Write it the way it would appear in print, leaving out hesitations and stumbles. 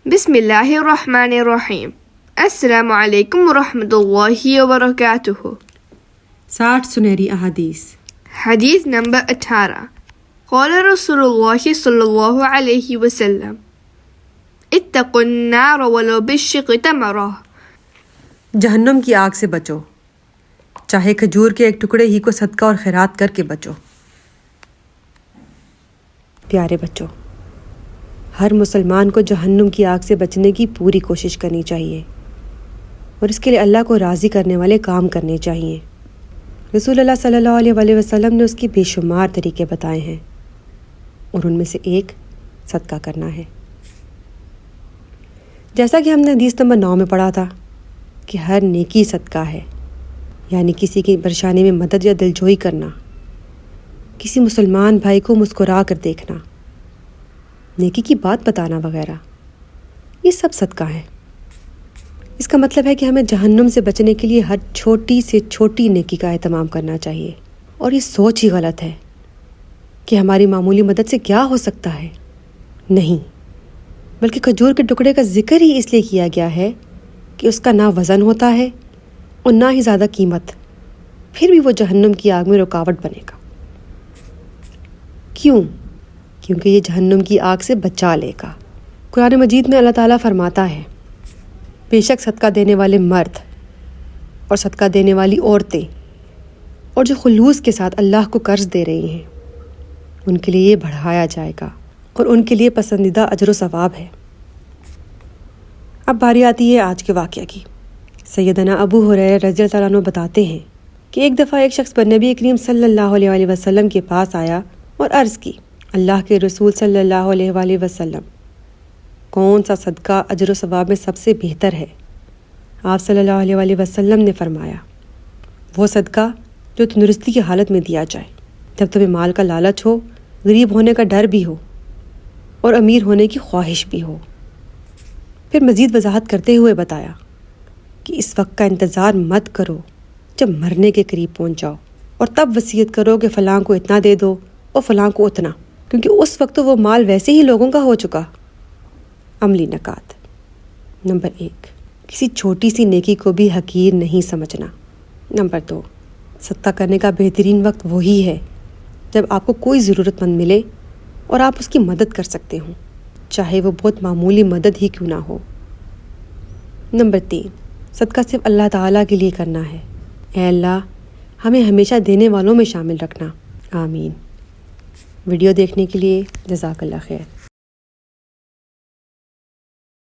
بسم اللہ الرحمن الرحیم۔ السلام علیکم ورحمۃ اللہ وبرکاتہ۔ 60 سنہری احادیث۔ حدیث نمبر 18۔ قال رسول اللہ صلی اللہ علیہ وسلم اتقوا النار ولو بالشق تمرہ۔ جہنم کی آگ سے بچو، چاہے کھجور کے ایک ٹکڑے ہی کو صدقہ اور خیرات کر کے بچو۔ پیارے بچوں، ہر مسلمان کو جہنم کی آگ سے بچنے کی پوری کوشش کرنی چاہیے اور اس کے لیے اللہ کو راضی کرنے والے کام کرنے چاہیے۔ رسول اللہ صلی اللہ علیہ وسلم نے اس کے بے شمار طریقے بتائے ہیں اور ان میں سے ایک صدقہ کرنا ہے۔ جیسا کہ ہم نے حدیث نمبر 9 میں پڑھا تھا کہ ہر نیکی صدقہ ہے، یعنی کسی کی پریشانی میں مدد یا دلجوئی کرنا، کسی مسلمان بھائی کو مسکرا کر دیکھنا، نیکی کی بات بتانا وغیرہ، یہ سب صدقہ ہے۔ اس کا مطلب ہے کہ ہمیں جہنم سے بچنے کے لیے ہر چھوٹی سے چھوٹی نیکی کا اہتمام کرنا چاہیے، اور یہ سوچ ہی غلط ہے کہ ہماری معمولی مدد سے کیا ہو سکتا ہے۔ نہیں، بلکہ کھجور کے ٹکڑے کا ذکر ہی اس لیے کیا گیا ہے کہ اس کا نہ وزن ہوتا ہے اور نہ ہی زیادہ قیمت، پھر بھی وہ جہنم کی آگ میں رکاوٹ بنے گا۔ کیوں؟ کیونکہ یہ جہنم کی آگ سے بچا لے گا۔ قرآن مجید میں اللہ تعالیٰ فرماتا ہے، بے شک صدقہ دینے والے مرد اور صدقہ دینے والی عورتیں اور جو خلوص کے ساتھ اللہ کو قرض دے رہی ہیں، ان کے لیے یہ بڑھایا جائے گا اور ان کے لیے پسندیدہ اجر و ثواب ہے۔ اب باری آتی ہے آج کے واقعہ کی۔ سیدنا ابو ہریرہ رضی اللہ عنہ بتاتے ہیں کہ ایک دفعہ ایک شخص نبی کریم صلی اللہ علیہ وسلم کے پاس آیا اور عرض کی، اللہ کے رسول صلی اللہ علیہ وسلم، کون سا صدقہ اجر و ثواب میں سب سے بہتر ہے؟ آپ صلی اللہ علیہ وسلم نے فرمایا، وہ صدقہ جو تندرستی کی حالت میں دیا جائے، جب تمہیں مال کا لالچ ہو، غریب ہونے کا ڈر بھی ہو اور امیر ہونے کی خواہش بھی ہو۔ پھر مزید وضاحت کرتے ہوئے بتایا کہ اس وقت کا انتظار مت کرو جب مرنے کے قریب پہنچ جاؤ، اور تب وصیت کرو کہ فلاں کو اتنا دے دو اور فلاں کو اتنا، کیونکہ اس وقت تو وہ مال ویسے ہی لوگوں کا ہو چکا۔ عملی نکات۔ نمبر 1، کسی چھوٹی سی نیکی کو بھی حقیر نہیں سمجھنا۔ نمبر 2، صدقہ کرنے کا بہترین وقت وہی ہے جب آپ کو کوئی ضرورت مند ملے اور آپ اس کی مدد کر سکتے ہوں، چاہے وہ بہت معمولی مدد ہی کیوں نہ ہو۔ نمبر 3، صدقہ صرف اللہ تعالیٰ کے لیے کرنا ہے۔ اے اللہ، ہمیں ہمیشہ دینے والوں میں شامل رکھنا، آمین۔ ویڈیو دیکھنے کے لیے جزاک اللہ خیر۔